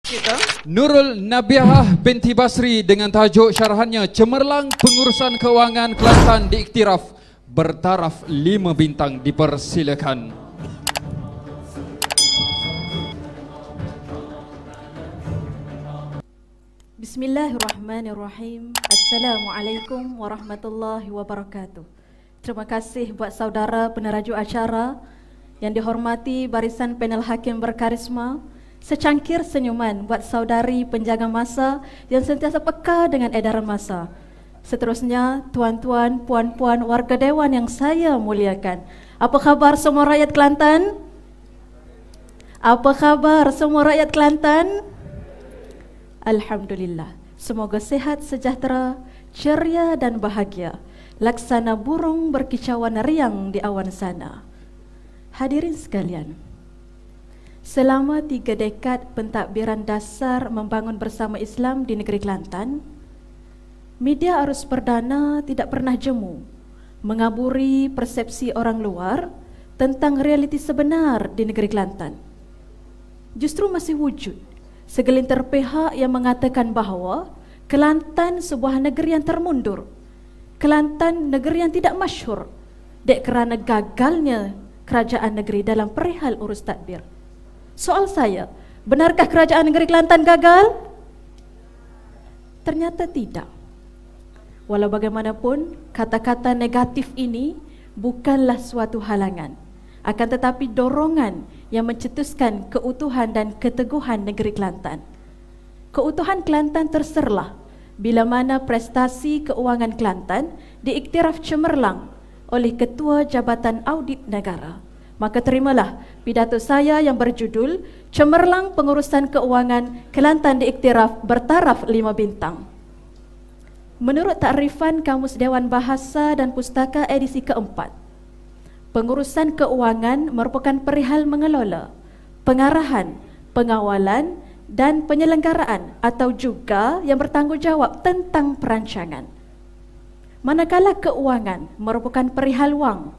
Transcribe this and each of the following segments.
kita Nurul Nabiahah binti Basri dengan tajuk syarahannya Cemerlang Pengurusan Keuangan Kelantan diiktiraf bertaraf 5 bintang. Dipersilakan. Bismillahirrahmanirrahim. Assalamualaikum warahmatullahi wabarakatuh. Terima kasih buat saudara peneraju acara yang dihormati barisan panel hakim berkarisma. Secangkir senyuman buat saudari penjaga masa yang sentiasa peka dengan edaran masa. Seterusnya, tuan-tuan, puan-puan, warga dewan yang saya muliakan. Apa khabar semua rakyat Kelantan? Apa khabar semua rakyat Kelantan? Alhamdulillah. Semoga sehat, sejahtera, ceria dan bahagia. Laksana burung berkicauan riang di awan sana. Hadirin sekalian, selama 3 dekad pentadbiran dasar membangun bersama Islam di negeri Kelantan, media arus perdana tidak pernah jemu mengaburi persepsi orang luar tentang realiti sebenar di negeri Kelantan. Justru masih wujud segelintir pihak yang mengatakan bahawa Kelantan sebuah negeri yang termundur, Kelantan negeri yang tidak masyhur dek kerana gagalnya kerajaan negeri dalam perihal urus tadbir. Soal saya, benarkah kerajaan negeri Kelantan gagal? Ternyata tidak. Walau bagaimanapun, kata-kata negatif ini bukanlah suatu halangan, akan tetapi dorongan yang mencetuskan keutuhan dan keteguhan negeri Kelantan. Keutuhan Kelantan terserlah bila mana prestasi keuangan Kelantan diiktiraf cemerlang oleh Ketua Jabatan Audit Negara. Maka terimalah pidato saya yang berjudul Cemerlang Pengurusan Keuangan Kelantan diiktiraf bertaraf 5 bintang. Menurut takrifan Kamus Dewan Bahasa dan Pustaka edisi keempat, pengurusan keuangan merupakan perihal mengelola, pengarahan, pengawalan dan penyelenggaraan atau juga yang bertanggungjawab tentang perancangan. Manakala keuangan merupakan perihal wang,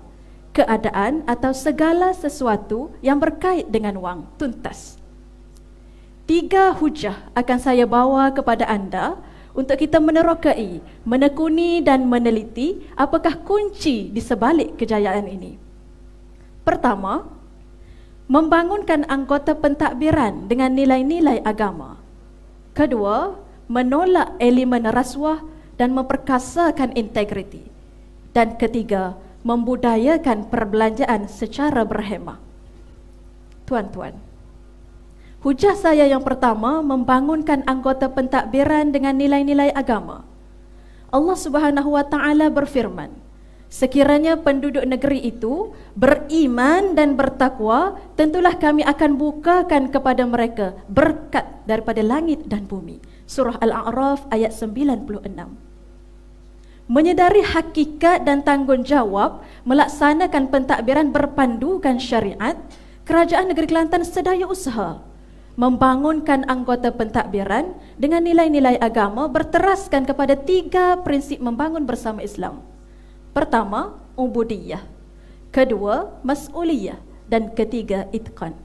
keadaan atau segala sesuatu yang berkait dengan wang tuntas. 3 hujah akan saya bawa kepada anda untuk kita menerokai, menekuni dan meneliti apakah kunci di sebalik kejayaan ini. Pertama, membangunkan anggota pentadbiran dengan nilai-nilai agama. Kedua, menolak elemen rasuah dan memperkasakan integriti. Dan ketiga, membudayakan perbelanjaan secara berhemah. Tuan-tuan, hujah saya yang pertama membangunkan anggota pentadbiran dengan nilai-nilai agama. Allah Subhanahu wa taala berfirman, sekiranya penduduk negeri itu beriman dan bertakwa, tentulah kami akan bukakan kepada mereka berkat daripada langit dan bumi. Surah Al-A'raf ayat 96. Menyedari hakikat dan tanggungjawab melaksanakan pentadbiran berpandukan syariat, Kerajaan Negeri Kelantan sedaya usaha membangunkan anggota pentadbiran dengan nilai-nilai agama berteraskan kepada 3 prinsip membangun bersama Islam. Pertama, ubudiyah. Kedua, mas'uliyah. Dan ketiga, itqan.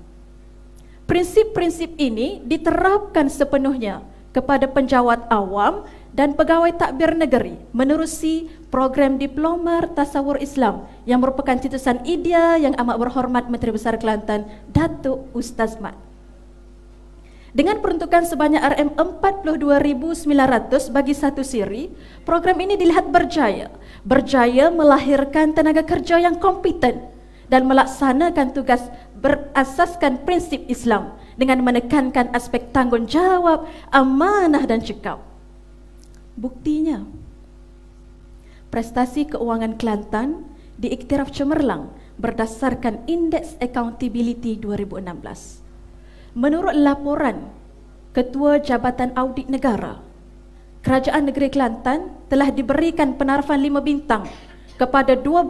Prinsip-prinsip ini diterapkan sepenuhnya kepada penjawat awam dan pegawai takbir negeri menerusi program Diploma Tasawur Islam yang merupakan cetusan idea yang amat berhormat Menteri Besar Kelantan Datuk Ustaz Mat. Dengan peruntukan sebanyak RM42.900 bagi 1 siri, program ini dilihat berjaya melahirkan tenaga kerja yang kompeten dan melaksanakan tugas berasaskan prinsip Islam dengan menekankan aspek tanggungjawab, amanah dan cekap. Buktinya, prestasi keuangan Kelantan diiktiraf cemerlang berdasarkan Indeks Accountability 2016. Menurut laporan Ketua Jabatan Audit Negara, Kerajaan Negeri Kelantan telah diberikan penarafan 5 bintang kepada 12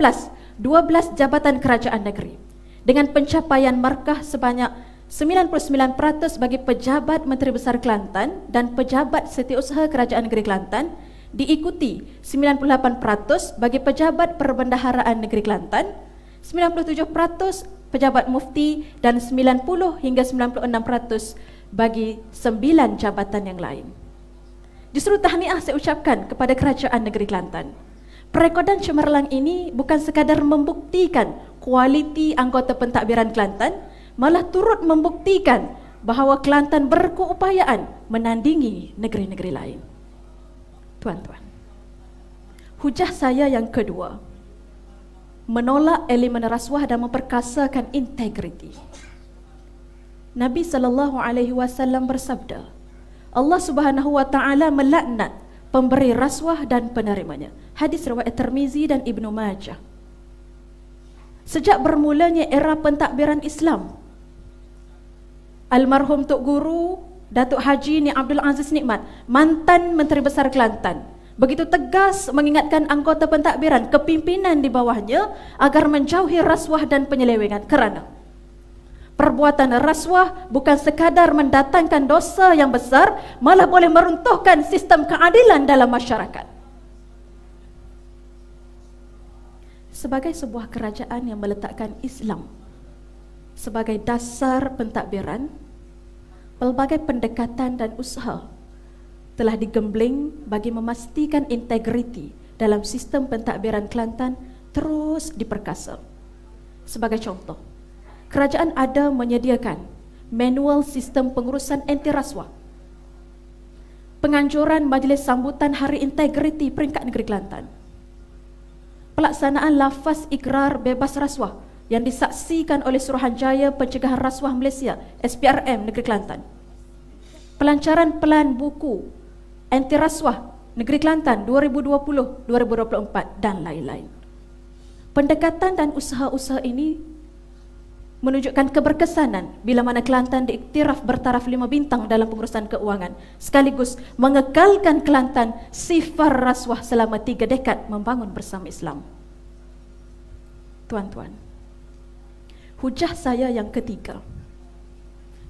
jabatan kerajaan negeri dengan pencapaian markah sebanyak 99% bagi pejabat Menteri Besar Kelantan dan pejabat Setiausaha Kerajaan Negeri Kelantan, diikuti 98% bagi pejabat Perbendaharaan Negeri Kelantan, 97% pejabat mufti dan 90 hingga 96% bagi 9 jabatan yang lain. Justru tahniah saya ucapkan kepada Kerajaan Negeri Kelantan. Perekodan cemerlang ini bukan sekadar membuktikan kualiti anggota pentadbiran Kelantan, malah turut membuktikan bahawa Kelantan berkeupayaan menandingi negeri-negeri lain. Tuan-tuan, hujah saya yang kedua, menolak elemen rasuah dan memperkasakan integriti. Nabi SAW bersabda, Allah Subhanahu wa taala melaknat pemberi rasuah dan penerimanya. Hadis riwayat Tirmizi dan Ibnu Majah. Sejak bermulanya era pentadbiran Islam, almarhum Tok Guru Datuk Haji Ni Abdul Aziz Nikmat, mantan Menteri Besar Kelantan, begitu tegas mengingatkan anggota pentadbiran, kepimpinan di bawahnya agar menjauhi rasuah dan penyelewengan, kerana perbuatan rasuah bukan sekadar mendatangkan dosa yang besar, malah boleh meruntuhkan sistem keadilan dalam masyarakat. Sebagai sebuah kerajaan yang meletakkan Islam sebagai dasar pentadbiran, pelbagai pendekatan dan usaha telah digembling bagi memastikan integriti dalam sistem pentadbiran Kelantan terus diperkasa. Sebagai contoh, kerajaan ada menyediakan manual sistem pengurusan anti rasuah, penganjuran majlis sambutan Hari Integriti Peringkat Negeri Kelantan, pelaksanaan lafaz ikrar bebas rasuah yang disaksikan oleh Suruhanjaya Pencegahan Rasuah Malaysia SPRM Negeri Kelantan, pelancaran pelan buku anti rasuah Negeri Kelantan 2020-2024 dan lain-lain. Pendekatan dan usaha-usaha ini menunjukkan keberkesanan bila mana Kelantan diiktiraf bertaraf 5 bintang dalam pengurusan keuangan, sekaligus mengekalkan Kelantan sifar rasuah selama 3 dekad membangun bersama Islam. Tuan-tuan, hujah saya yang ketiga,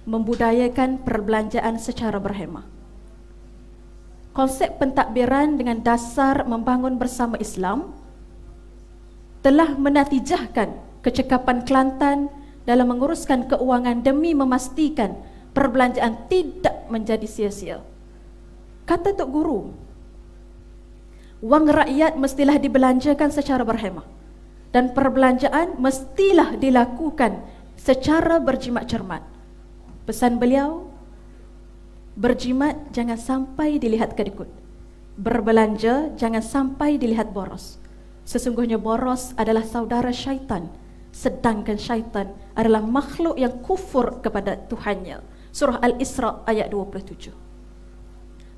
membudayakan perbelanjaan secara berhemah. Konsep pentadbiran dengan dasar membangun bersama Islam telah menatijahkan kecekapan Kelantan dalam menguruskan keuangan demi memastikan perbelanjaan tidak menjadi sia-sia. Kata Tok Guru, wang rakyat mestilah dibelanjakan secara berhemah dan perbelanjaan mestilah dilakukan secara berjimat cermat. Pesan beliau, berjimat jangan sampai dilihat kedekut, berbelanja jangan sampai dilihat boros. Sesungguhnya boros adalah saudara syaitan, sedangkan syaitan adalah makhluk yang kufur kepada Tuhannya. Surah Al-Isra ayat 27.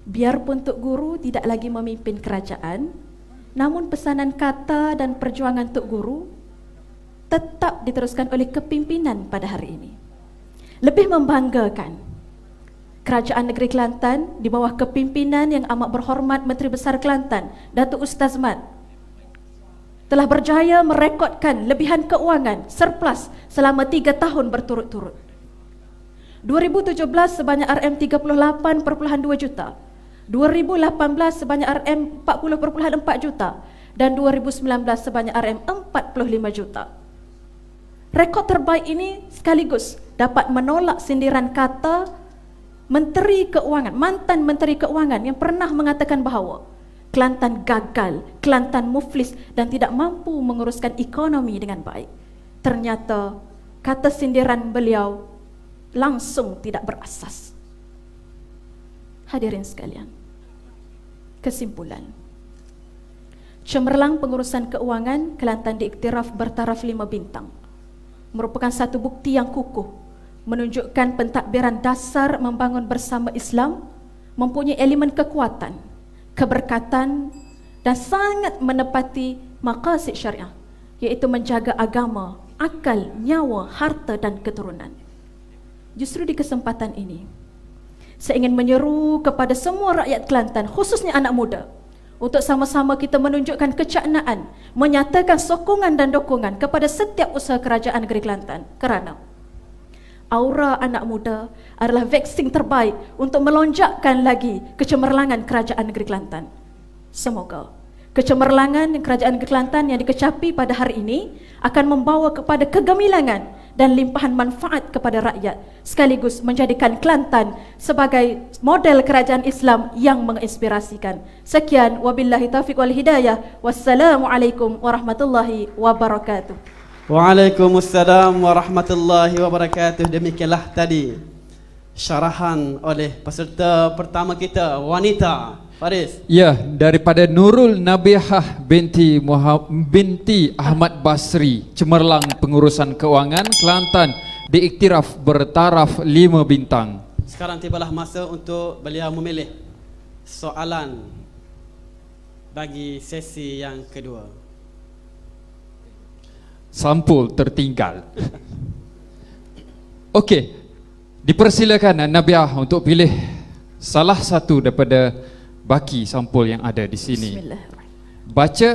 Biarpun Tok Guru tidak lagi memimpin kerajaan, namun pesanan kata dan perjuangan Tok Guru tetap diteruskan oleh kepimpinan pada hari ini. Lebih membanggakan, Kerajaan Negeri Kelantan di bawah kepimpinan yang amat berhormat Menteri Besar Kelantan, Datuk Ustaz Mat, telah berjaya merekodkan lebihan keuangan surplus selama 3 tahun berturut-turut. 2017 sebanyak RM38.2 juta, 2018 sebanyak RM40.4 juta dan 2019 sebanyak RM45 juta. Rekod terbaik ini sekaligus dapat menolak sindiran kata Menteri Keuangan, mantan Menteri Keuangan yang pernah mengatakan bahawa Kelantan gagal, Kelantan muflis dan tidak mampu menguruskan ekonomi dengan baik. Ternyata kata sindiran beliau langsung tidak berasas. Hadirin sekalian, kesimpulan, cemerlang pengurusan keuangan Kelantan diiktiraf bertaraf 5 bintang merupakan satu bukti yang kukuh menunjukkan pentadbiran dasar membangun bersama Islam mempunyai elemen kekuatan, keberkatan dan sangat menepati maqasid syariah, iaitu menjaga agama, akal, nyawa, harta dan keturunan. Justru di kesempatan ini saya ingin menyeru kepada semua rakyat Kelantan, khususnya anak muda, untuk sama-sama kita menunjukkan kecaknaan, menyatakan sokongan dan dukungan kepada setiap usaha kerajaan negeri Kelantan, kerana aura anak muda adalah vaksin terbaik untuk melonjakkan lagi kecemerlangan kerajaan negeri Kelantan. Semoga kecemerlangan kerajaan negeri Kelantan yang dikecapi pada hari ini akan membawa kepada kegemilangan dan limpahan manfaat kepada rakyat, sekaligus menjadikan Kelantan sebagai model kerajaan Islam yang menginspirasikan. Sekian, wabillahi taufiq wal hidayah. Wassalamualaikum warahmatullahi wabarakatuh. Waalaikumsalam warahmatullahi wabarakatuh. Demikianlah tadi syarahan oleh peserta pertama kita, wanita. Faris. Ya, daripada Nurul Nabihah binti Ahmad Basri, Cemerlang Pengurusan Kewangan, Kelantan, diiktiraf bertaraf 5 bintang. Sekarang tibalah masa untuk beliau memilih soalan bagi sesi yang kedua. Sampul tertinggal. Okey, dipersilakan Nabiah untuk pilih salah satu daripada baki sampul yang ada di sini. Bismillahirrahmanirrahim. Baca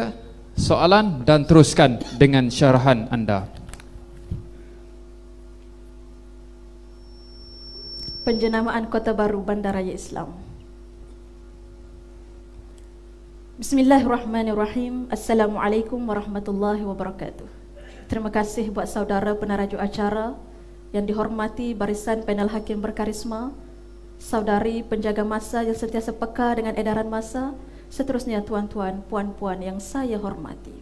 soalan dan teruskan dengan syarahan anda. Penjenamaan Kota Baru Bandaraya Islam. Bismillahirrahmanirrahim. Assalamualaikum warahmatullahi wabarakatuh. Terima kasih buat saudara penarajuk acara yang dihormati barisan panel hakim berkarisma, saudari penjaga masa yang sentiasa peka dengan edaran masa, seterusnya tuan-tuan, puan-puan yang saya hormati.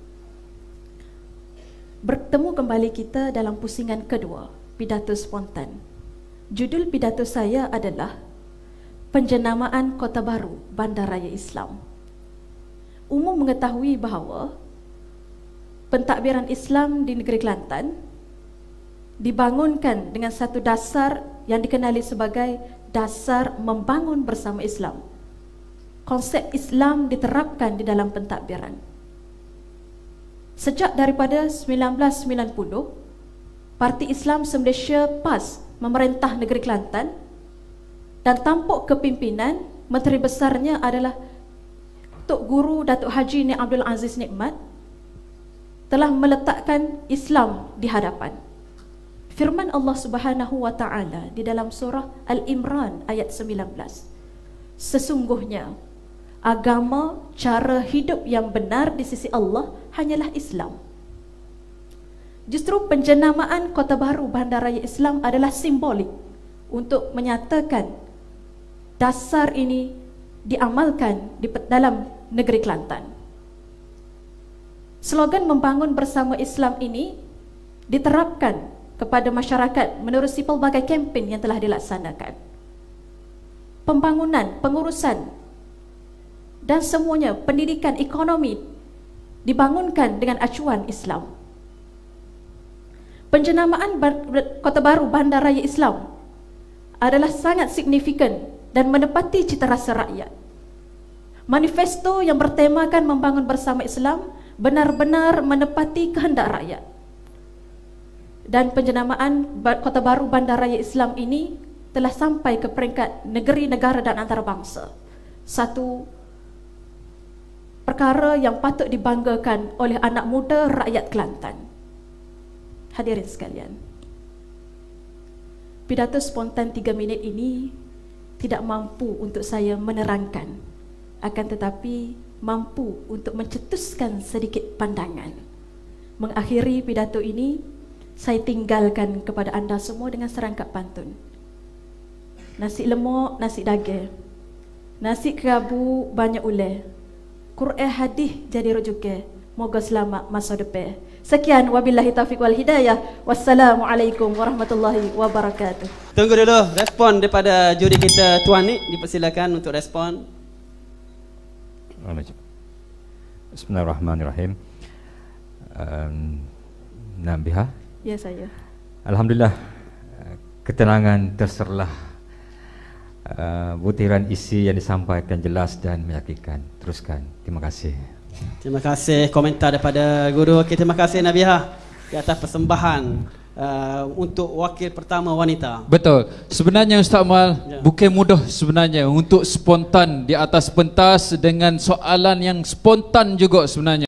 Bertemu kembali kita dalam pusingan kedua, pidato spontan. Judul pidato saya adalah Penjenamaan Kota Baru Bandaraya Islam. Umum mengetahui bahawa pentadbiran Islam di negeri Kelantan dibangunkan dengan satu dasar yang dikenali sebagai dasar membangun bersama Islam. Konsep Islam diterapkan di dalam pentadbiran. Sejak daripada 1990, Parti Islam se-Malaysia PAS memerintah negeri Kelantan dan tampuk kepimpinan Menteri Besarnya adalah Tok Guru Datuk Haji Nik Abdul Aziz Nikmat telah meletakkan Islam di hadapan. Firman Allah Subhanahu wa taala di dalam surah Al-Imran ayat 19. Sesungguhnya agama cara hidup yang benar di sisi Allah hanyalah Islam. Justru penjenamaan Kota Baru Bandaraya Islam adalah simbolik untuk menyatakan dasar ini diamalkan di dalam negeri Kelantan. Slogan membangun bersama Islam ini diterapkan kepada masyarakat menerusi pelbagai kempen yang telah dilaksanakan. Pembangunan, pengurusan dan semuanya, pendidikan, ekonomi dibangunkan dengan acuan Islam. Penjenamaan Kota Baru Bandaraya Islam adalah sangat signifikan dan menepati cita rasa rakyat. Manifesto yang bertemakan membangun bersama Islam benar-benar menepati kehendak rakyat. Dan penjenamaan Kota Baru Bandaraya Islam ini telah sampai ke peringkat negeri, negara dan antarabangsa. Satu perkara yang patut dibanggakan oleh anak muda rakyat Kelantan. Hadirin sekalian, pidato spontan 3 minit ini tidak mampu untuk saya menerangkan, akan tetapi mampu untuk mencetuskan sedikit pandangan. Mengakhiri pidato ini, saya tinggalkan kepada anda semua dengan serangkap pantun. Nasi lemak, nasi daging, nasi kerabu banyak uleh, Quran hadis jadi rujuke, moga selamat masa depan. Sekian, wabillahi taufiq wal hidayah. Wassalamualaikum warahmatullahi wabarakatuh. Tunggu dulu respon daripada juri kita, Tuan Nik, dipersilakan untuk respon. Bismillahirrahmanirrahim. Nabiha. Ya, saya. Alhamdulillah, ketenangan terserlah. Butiran isi yang disampaikan jelas dan meyakinkan. Teruskan. Terima kasih. Terima kasih komentar daripada guru. Okay, terima kasih Nabiha di atas persembahan untuk wakil pertama wanita. Betul. Sebenarnya Ustaz Mal, bukan mudah sebenarnya untuk spontan di atas pentas dengan soalan yang spontan juga sebenarnya.